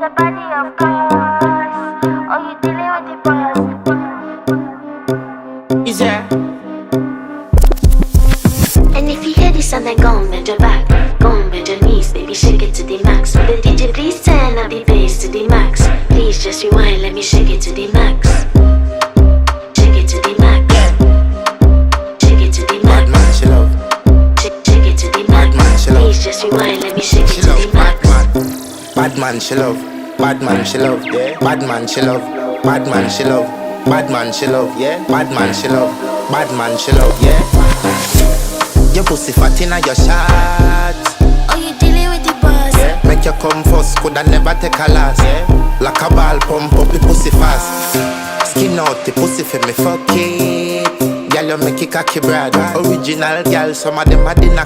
the body, of course. Oh, you dealing with the boss. Is there? And if you hear this sound, then go on, bend your back. Go on, bend your knees, baby, shake it to the max. Will the DJ please turn up the bass to the max? Please just rewind, let me shake it to the max. Shake it to the max. Shake it to the Bad max. man, she love. Shake it to the max. man, she love. Please just rewind, let me shake She it to love the bad max. man. Bad man, she love. Bad man, she love. Yeah. Bad man, she love. Bad man, she love. Bad man, she love. Yeah. Bad man, she love. Bad man, she love. Yeah. Your pussy fat inna your shot. Oh, you dealing with the boss. Yeah. Make you come first, coulda never take a last. Yeah. Like a ball, pump up the pussy fast. Skin out the pussy for me, fuck it. Girl, you make it cocky, brother. Original girl, some of them are in a